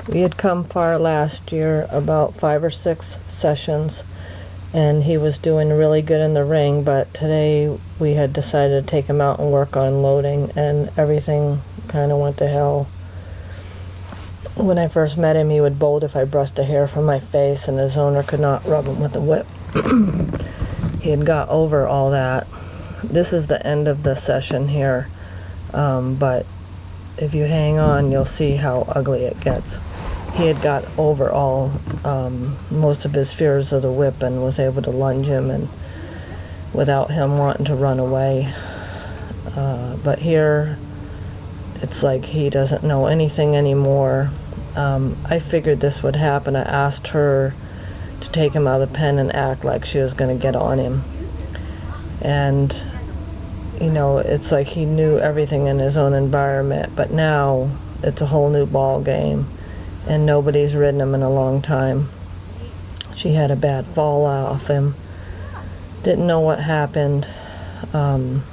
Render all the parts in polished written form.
We had come far last year, about 5 or 6 sessions, and he was doing really good in the ring, but today we had decided to take him out and work on loading, and everything kind of went to hell. When I first met him, he would bolt if I brushed a hair from my face, and his owner could not rub him with a whip. He had got over all that. This is the end of the session here, but if you hang on, you'll see how ugly it gets. He had got over all, most of his fears of the whip and was able to lunge him and without him wanting to run away. But here, it's like he doesn't know anything anymore. I figured this would happen. I asked her to take him out of the pen and act like she was going to get on him. And, you know, it's like he knew everything in his own environment, but now it's a whole new ball game. And nobody's ridden him in a long time. She had a bad fall off him. Didn't know what happened. And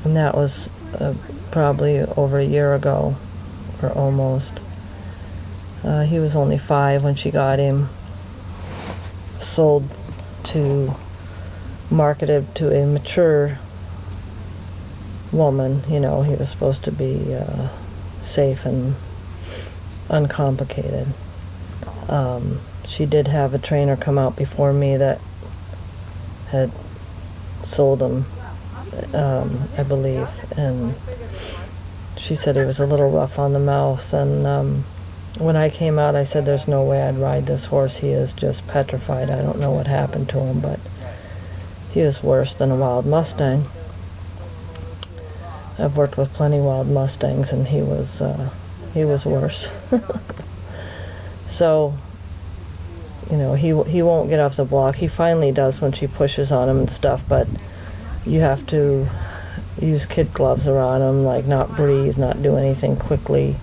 that was probably over a year ago, or almost. He was only 5 when she got him. Marketed to a mature woman. You know, he was supposed to be safe and uncomplicated. She did have a trainer come out before me that had sold him, I believe, and she said he was a little rough on the mouth, and when I came out I said there's no way I'd ride this horse. He is just petrified. I don't know what happened to him, but he is worse than a wild Mustang. I've worked with plenty of wild Mustangs, and he was worse. So, you know, he won't get off the block. He finally does when she pushes on him and stuff, but you have to use kid gloves around him, like not breathe, not do anything quickly.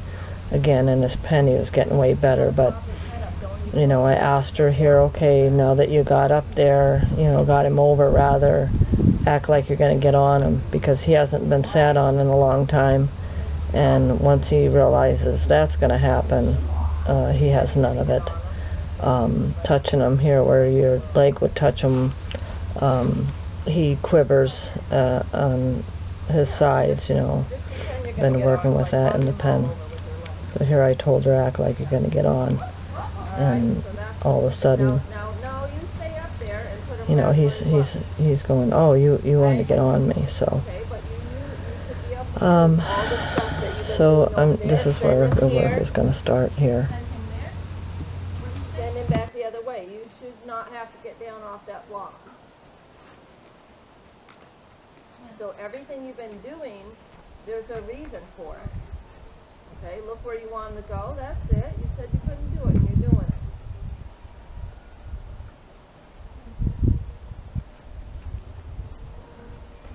Again, in his pen, he was getting way better, but, you know, I asked her here, okay, now that you got up there, you know, got him over, rather act like you're going to get on him, because he hasn't been sat on in a long time. And once he realizes that's going to happen, he has none of it. Touching him here where your leg would touch him, he quivers on his sides, you know. Been working with that in the pen. So here I told her, act like you're going to get on. And all of a sudden, you know, he's going, oh, you want to get on me, so. This is where the work is going to start here. Standing back the other way. You should not have to get down off that block. So everything you've been doing, there's a reason for it. Okay, look where you wanted to go. That's it. You said you couldn't do it, and you're doing it.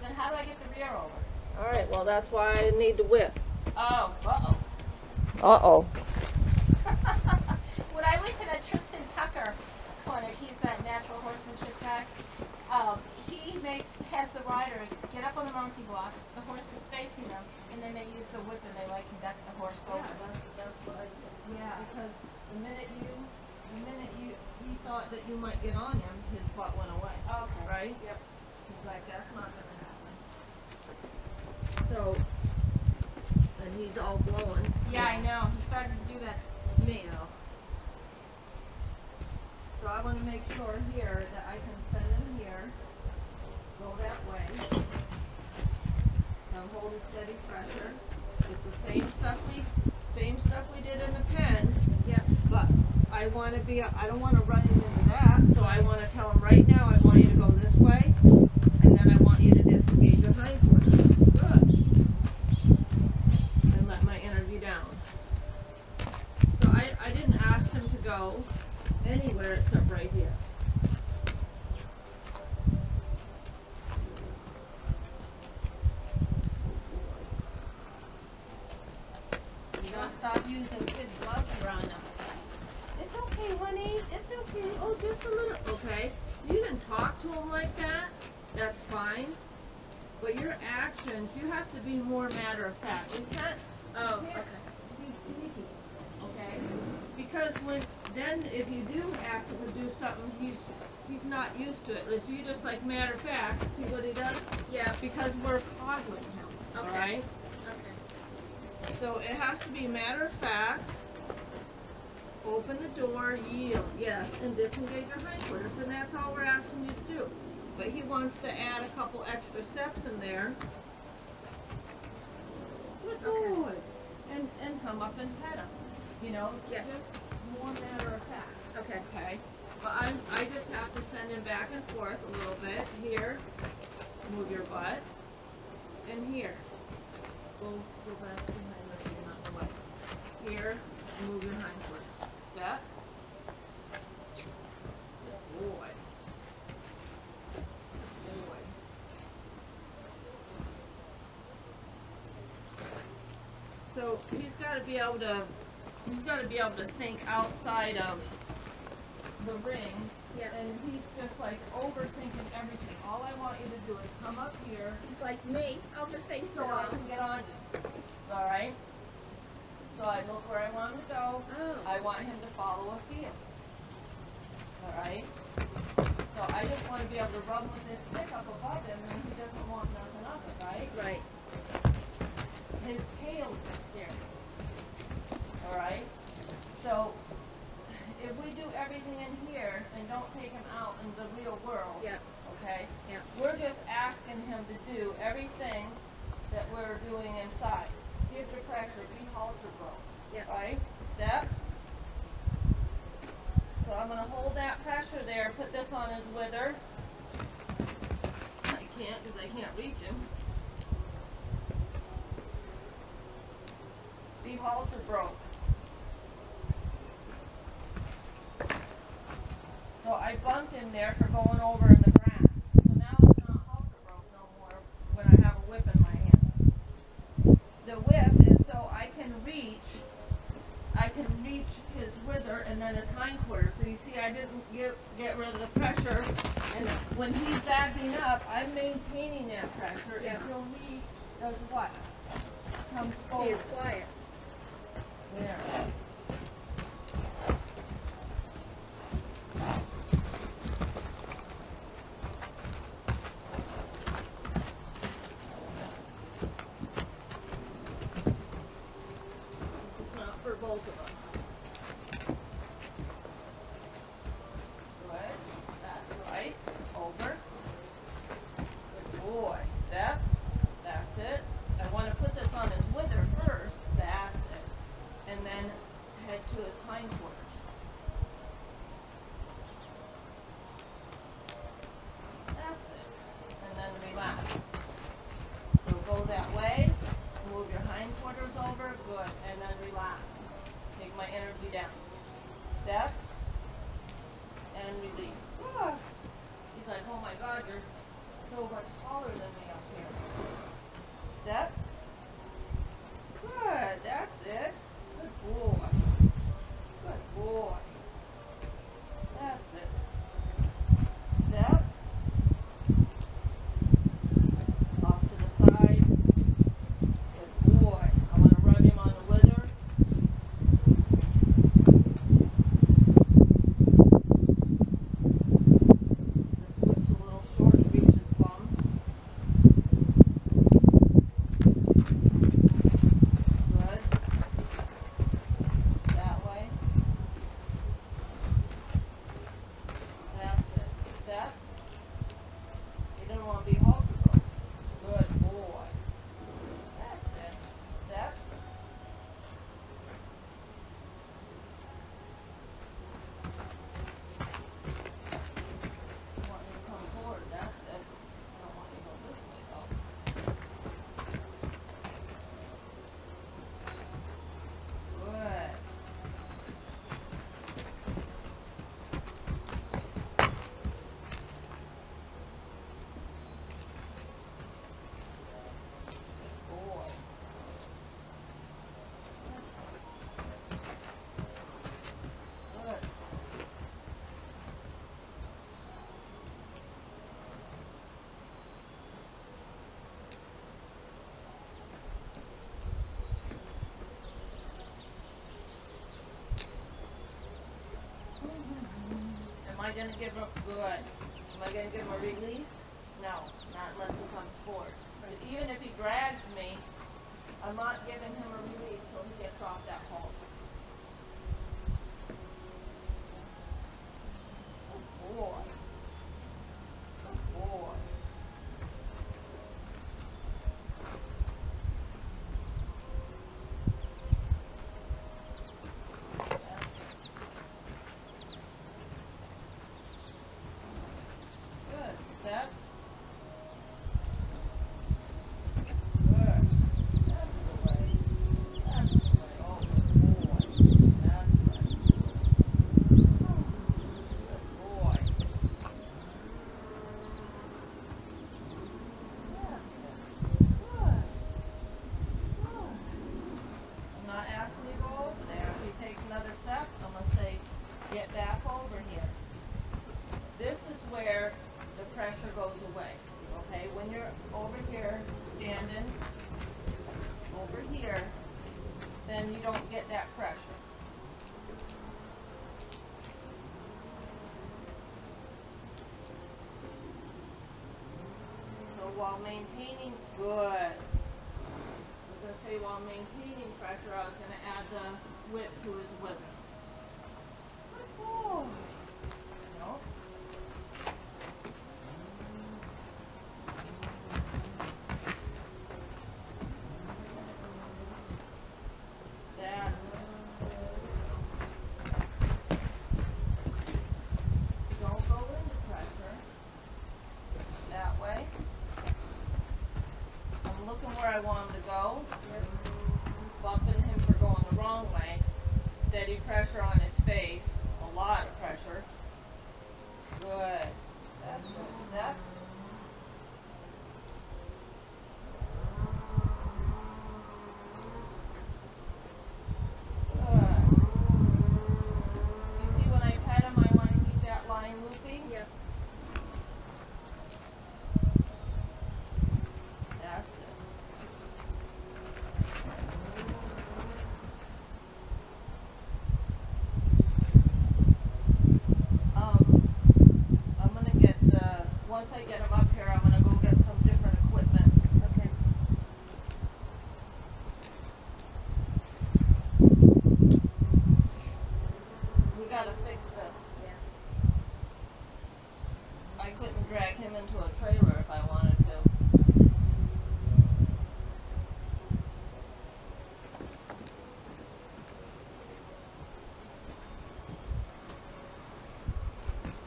Then how do I get the rear over? All right, well, that's why I need the whip. Oh, uh-oh. Uh-oh. When I went to that Tristan Tucker clinic, he's that natural horsemanship guy, has the riders get up on the mounting block, the horse is facing them, and then they use the whip and they like conduct the horse over. That's what I did. Yeah, because the minute he thought that you might get on him, his butt went away. Okay. Right? Yep. He's like, that's not going to happen. So, and he's all blowing. Yeah, I know. He started to do that to me. So I want to make sure here that I can send him here, go that way. I'm holding steady pressure. It's the same stuff we did in the pen. Yep. But I don't want to run him into that. So I want to tell him right now, I want you to go this way, and then I want you to disengage your hindfoot. Good. And let my energy down. So I didn't ask him to go anywhere except right here. You don't stop using kids' gloves around them. It's okay, honey. It's okay. Oh, just a little. Okay. You can talk to him like that. That's fine. But your actions, you have to be more matter of fact. You can't. Oh, You can't okay. be sneaky. Okay. then if you do ask him to do something, he's not used to it. If you just like matter of fact, see what he does? Yeah. Because we're coddling him. Okay. Alright? Okay. So it has to be matter of fact. Open the door, yield, yes, and disengage your hindquarters, and that's all we're asking you to do. But he wants to add a couple extra steps in there. Good boy. And come up and pet him. You know, Yeah. just more matter of fact. Okay. Okay. But I just have to send him back and forth a little bit. Here, move your butt, and here. Go back behind the thing on the way. Here, move your hindquarters. Step. Good boy. Good boy. So he's got to be able to think outside of the ring. Yeah. And he's just like overthinking everything. All I want you to do is come up here It's like me. Overthink so I can get on you. All right. So I look where I want him to go. Oh. I want him to follow a field. Alright? So I just want to be able to rub with this stick up above him and he doesn't want nothing of it, right? Right. His tail is there. Alright? So if we do everything in here and don't take him out in the real world, Yeah. okay? Yeah. We're just asking him to do everything that we're doing inside. Give your pressure, be halter broke. Yeah. Right? Step. So I'm going to hold that pressure there, put this on his wither. I can't because I can't reach him. Be halter broke. So I bumped him there for going over in the grass. So now it's not halter broke no more when I have a whip in my hand. The whip is so I can reach his wither and then his hindquarters. So you see I didn't get rid of the pressure, and when he's backing up, I'm maintaining that pressure Yeah. until he does what? Comes He forward. is quiet. There. It's not for both of us. Good. That's right. Over. Good boy. Step. That's it. I want to put this on his wither first. That's it. And then head to his hindquarters. That's it. And then relax. So go that way. Move your hindquarters over. Good. And then relax. Take my energy down. Step. And release. Ah. He's like, oh my God, you're so much taller than me up here. Step. Good. That's it. Good boy. Good boy. That's it. Step. Off to the side. Good boy. I want to rub him on the wither. I gonna give him, good, am I gonna give him a release? No, not unless he comes forward. But even if he drags me, I'm not giving him a release till he gets off that hold. Good boy. Good boy. Good. Step. Good. That's the way. That's the way. Oh, good boy. That's right. Good boy. That's it. Good. Good. I'm not asking you to go over there. If he takes another step, I'm going to say, get back over here. This is where the pressure goes away. Okay, when you're over here, standing over here, then you don't get that pressure. So while maintaining, good. I was going to say while maintaining pressure, I was going to add the whip to his whipping. Good boy. No. That's it. Don't go into pressure. That way. I'm looking where I want him to go. Bumping him for going the wrong way. Steady pressure on his face. A lot of pressure. Good. That's it. Step. Good. You see when I pet him, I want to keep that line looping? Yep. That's it. I'm gonna get once I get him up here, I'm gonna go get some different equipment. Okay. We gotta fix this. Yeah. I couldn't drag him into a trailer if I wanted to.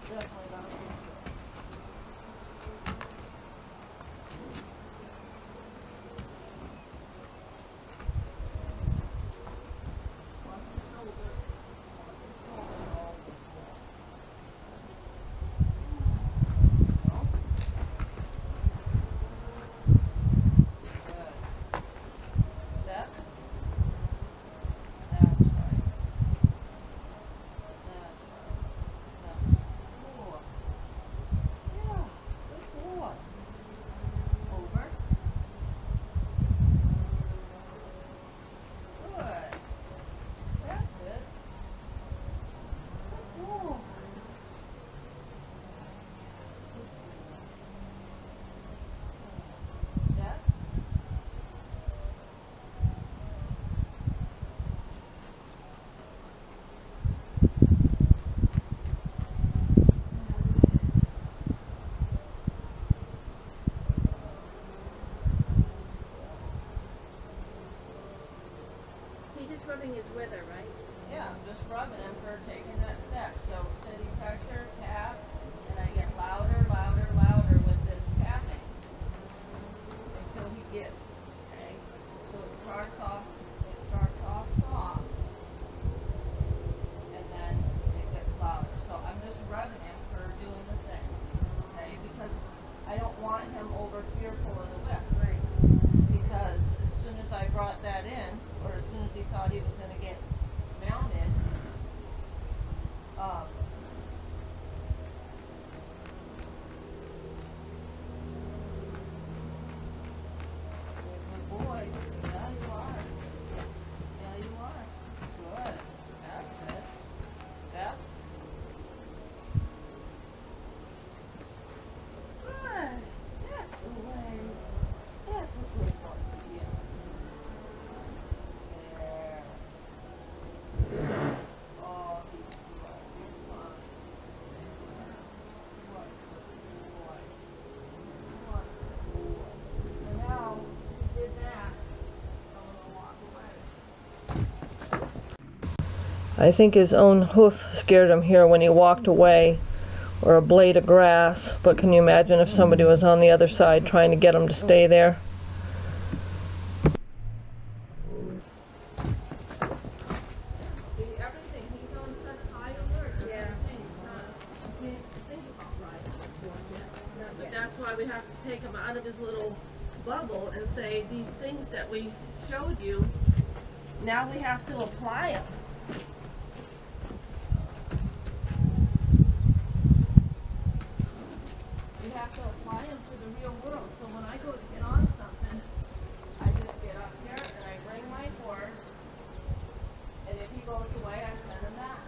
Definitely gotta fix this. Watch the shoulder. Watch the shoulder. No. Good. Step. That's right. That's right. That's good boy. Yeah, good boy. Over. Good. That's it. Good boy. Step. He's just rubbing his wither, right? Yeah, I'm just rubbing him for taking that step. So steady pressure, tap, and I get louder, louder, louder with this tapping until he gets. Okay, so it starts off soft, and then it gets louder. So I'm just rubbing him for doing the thing. Okay, because I don't want him over fearful of the whip. Right. Because as soon as I brought that in, or as soon as he thought he was going to get mounted, I think his own hoof scared him here when he walked away, or a blade of grass, but can you imagine if somebody was on the other side trying to get him to stay there? Everything, he's on such high alert. Yeah. He can't think about right. But that's why we have to take him out of his little bubble and say, these things that we showed you, now we have to apply them. We have to apply them to the real world. So when I go to get on something, I just get up here and I bring my horse, and if he goes away, I send him back.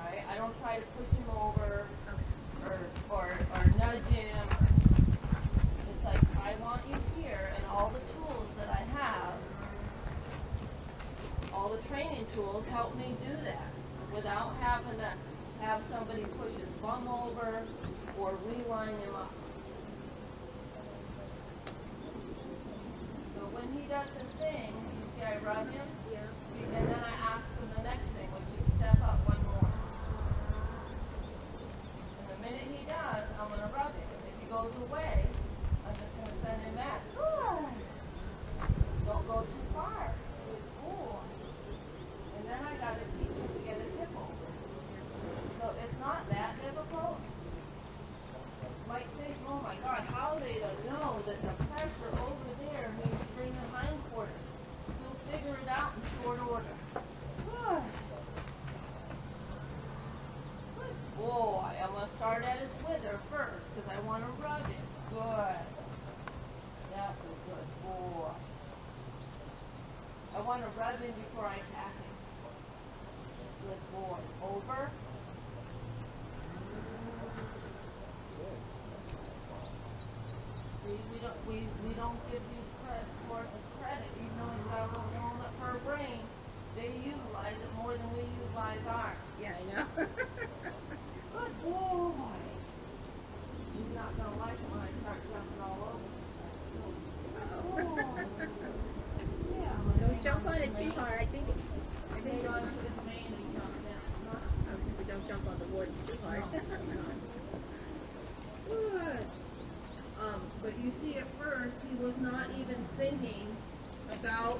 Alright? I don't try to push him over or nudge him. It's like, I want you here, and all the tools that I have, all the training tools help me do that without having to have somebody push his bum over or reline him up. So when he does his thing, you see I rub him, and then I ask him the next thing, which is step up one more. And the minute he does, I'm going to rub him. If he goes away, I'm just going to send him back. Good. Don't go too far. Good boy. And then I got to teach him to get his hip over. So it's not that difficult. Might think, oh my God, how they don't know that the pressure over there means bring the hindquarters. You'll figure it out in short order. Good. Good boy. I'm going to start at his wither first because I want to rub it. Good. That's a good boy. I want to rub him before I tap him. Good boy. Over. See, we don't give these horses credit. Even though he's got a little walnut for a brain, they utilize it more than we utilize ours. Yeah, I know. Good boy. He's not gonna like it when I start jumping all over. Good boy. Yeah. Don't jump on it too hard. I think Hang on to his mane and jump down. I was gonna say don't jump on the wood too hard. Good. But you see at first, he was not even thinking about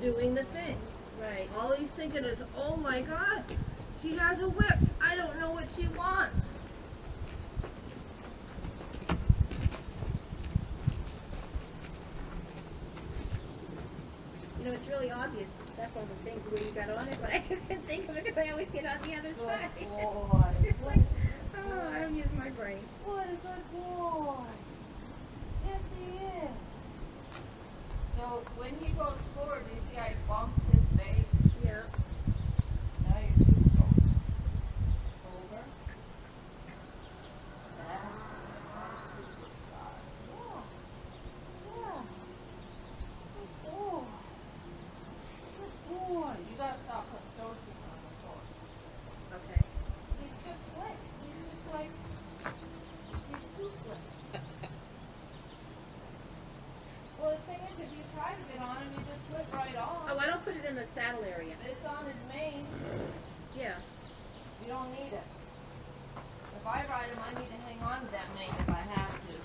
doing the thing. Right. All he's thinking is, oh my God, she has a whip. I don't know what she wants. You know, it's really obvious to step on the thing where you got on it, but I just didn't think of it because I always get on the other Good side. boy. It's like, oh, I don't use my brain. What a good boy. Yes, he is. So when he goes forward, you see I bumped his face. Yeah. Now you're too close. Over. Back. Yeah. Yeah. Good boy. Good boy. You gotta stop putting stones on the floor. Okay. He's just slick. He's just like, he's too slick. Well, the thing is, if you try to get on him, you just slip right off. Oh, I don't put it in the saddle area. It's on his mane. Yeah. You don't need it. If I ride him, I need to hang on to that mane if I have to.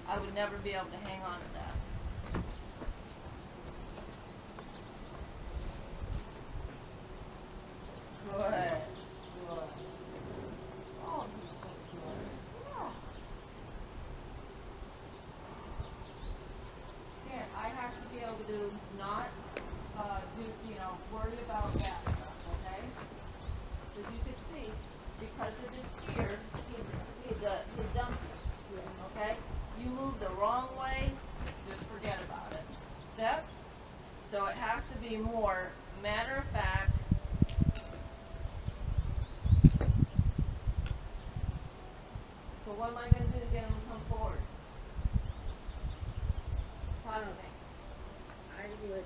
I would never be able to hang on to that. Good. Good. Oh, he's so good. Yeah. Again, I have to be able to not worry about that stuff, okay? As you can see, because of this steer, he's dumpy, okay? You move the wrong way, just forget about it. Step. So it has to be more matter of fact. So what am I going to do to get him to come forward? Talk to me. I would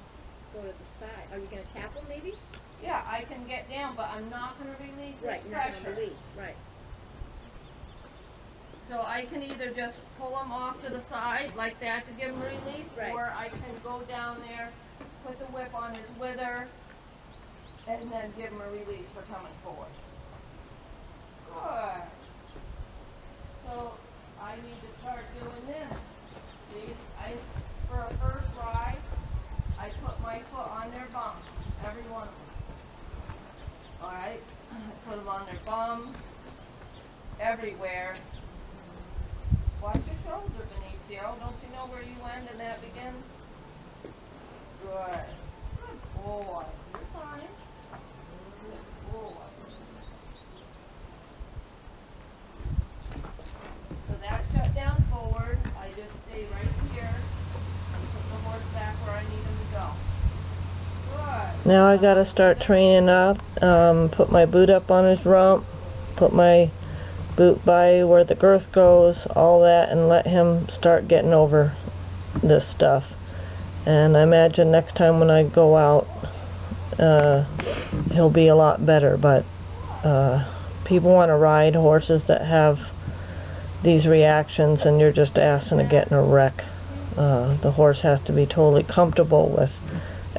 go to the side. Are you going to tap them maybe? Yeah, I can get down, but I'm not going to release Right, his you're not going pressure. to release. Right. So I can either just pull him off to the side like that to give him release, Right. or I can go down there, put the whip on his wither, And then give him a release for coming forward. Good. So I need to start doing this. See, for a first ride, I put my foot on their bum, every one of them. All right, put them on their bum, everywhere. Watch your shoulder, Benicio. Don't you know where you end and that begins? Good. Good boy. You're fine. Good boy. So that shut down forward. I just stay right here and put the horse back where I need him to go. Good. Now I gotta start training up, put my boot up on his rump, put my boot by where the girth goes, all that, and let him start getting over this stuff. And I imagine next time when I go out, he'll be a lot better. But people want to ride horses that have these reactions, and you're just asking to get in a wreck. The horse has to be totally comfortable with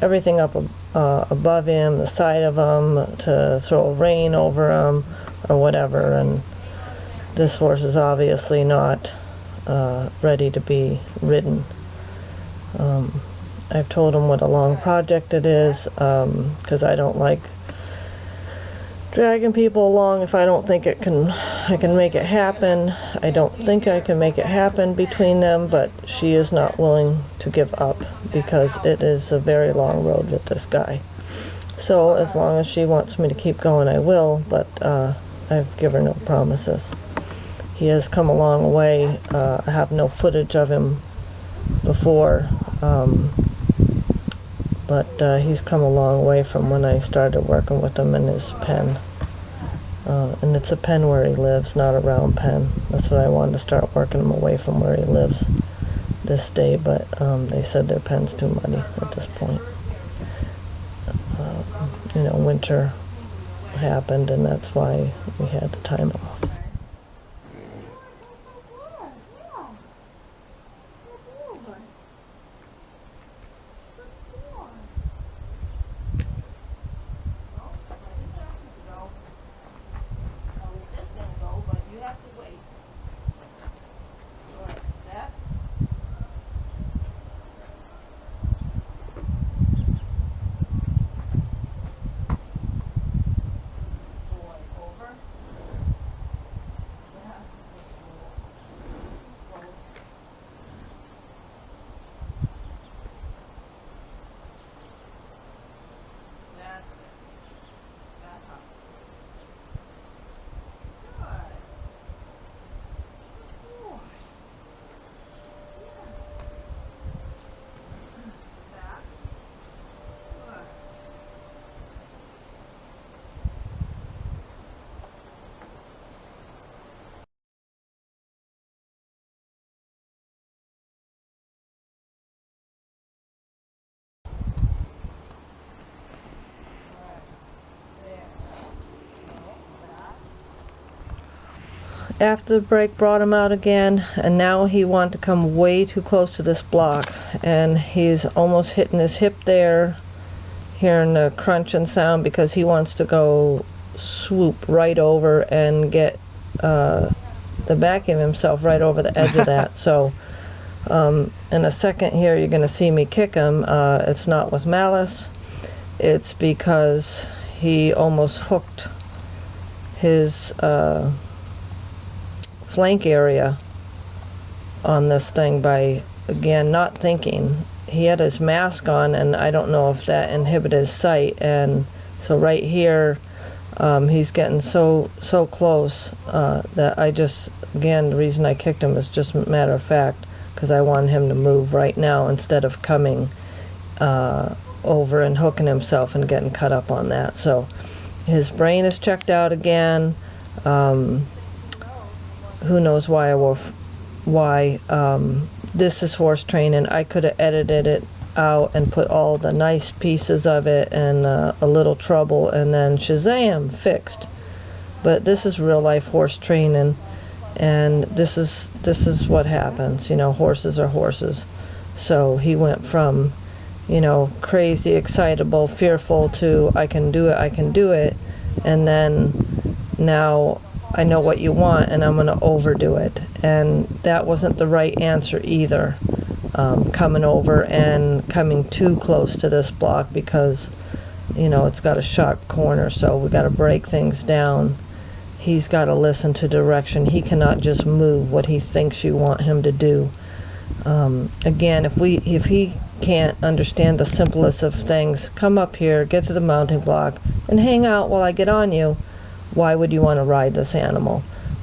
everything up above him, the side of him, to throw rein over him or whatever. And this horse is obviously not ready to be ridden. I've told him what a long project it is, because I don't like dragging people along if I don't think I can make it happen. I don't think I can make it happen between them, but she is not willing to give up because it is a very long road with this guy. So as long as she wants me to keep going, I will, but I've given her no promises. He has come a long way. I have no footage of him before, but he's come a long way from when I started working with him in his pen. And it's a pen where he lives, not a round pen. That's what I wanted to start working him away from where he lives this day, but they said their pen's too muddy at this point. You know, winter happened, and that's why we had the time off. After the break, brought him out again, and now he wanted to come way too close to this block, and he's almost hitting his hip there, hearing the crunching sound, because he wants to go swoop right over and get the back of himself right over the edge of that. So in a second here you're going to see me kick him. It's not with malice, it's because he almost hooked his flank area on this thing by, again, not thinking. He had his mask on, and I don't know if that inhibited his sight, and so right here he's getting so close that I just, again, the reason I kicked him is just a matter of fact, because I wanted him to move right now instead of coming over and hooking himself and getting cut up on that. So his brain is checked out again. Who knows why this is horse training. I could have edited it out and put all the nice pieces of it and a little trouble, and then shazam, fixed. But this is real life horse training, and this is what happens. You know, horses are horses. So he went from, you know, crazy, excitable, fearful to I can do it, and then now I know what you want and I'm going to overdo it. And that wasn't the right answer either, coming over and coming too close to this block, because, you know, it's got a sharp corner, so we got to break things down. He's got to listen to direction. He cannot just move what he thinks you want him to do. Again, if he can't understand the simplest of things, come up here, get to the mounting block, and hang out while I get on you, why would you want to ride this animal?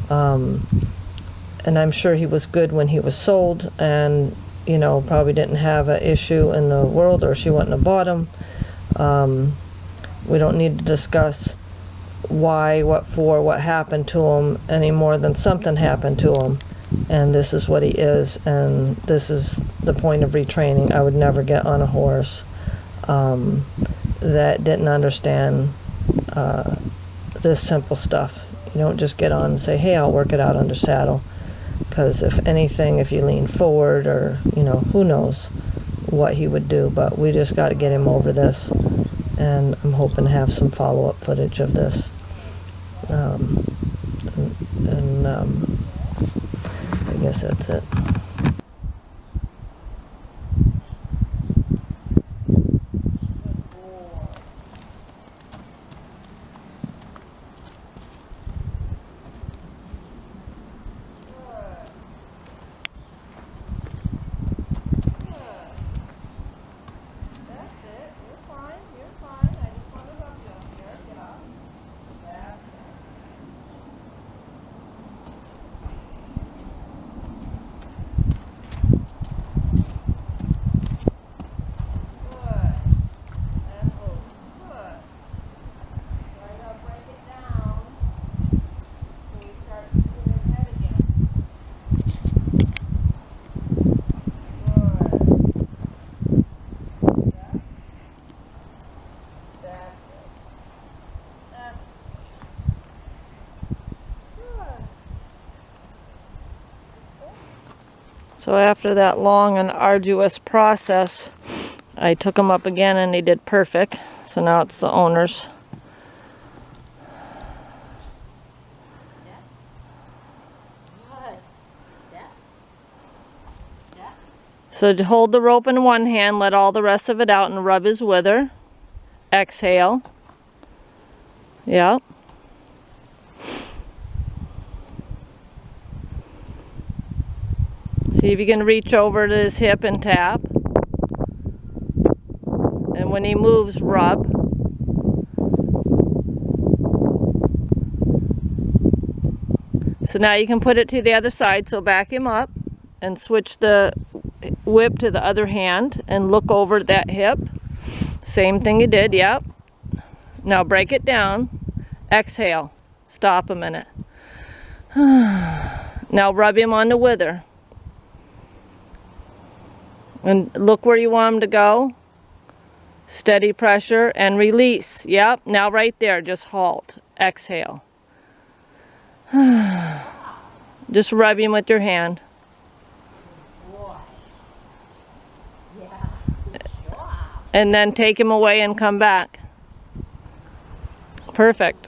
And I'm sure he was good when he was sold, and, you know, probably didn't have an issue in the world, or she wouldn't have bought him. We don't need to discuss why, what for, what happened to him any more than something happened to him. And this is what he is, and this is the point of retraining. I would never get on a horse that didn't understand this simple stuff. You don't just get on and say, hey, I'll work it out under saddle. Because if anything, if you lean forward, or, you know, who knows what he would do. But we just got to get him over this, and I'm hoping to have some follow-up footage of this. I guess that's it. So after that long and arduous process, I took him up again and he did perfect. So now it's the owner's. So to hold the rope in one hand, let all the rest of it out and rub his wither. Exhale. Yep. See if you can reach over to his hip and tap. And when he moves, rub. So now you can put it to the other side, so back him up and switch the whip to the other hand and look over that hip. Same thing you did, yep. Now break it down. Exhale. Stop a minute. Now rub him on the wither. And look where you want him to go. Steady pressure and release. Yep, now right there, just halt. Exhale. Just rub him with your hand. Boy. Yeah, good job. And then take him away and come back. Perfect.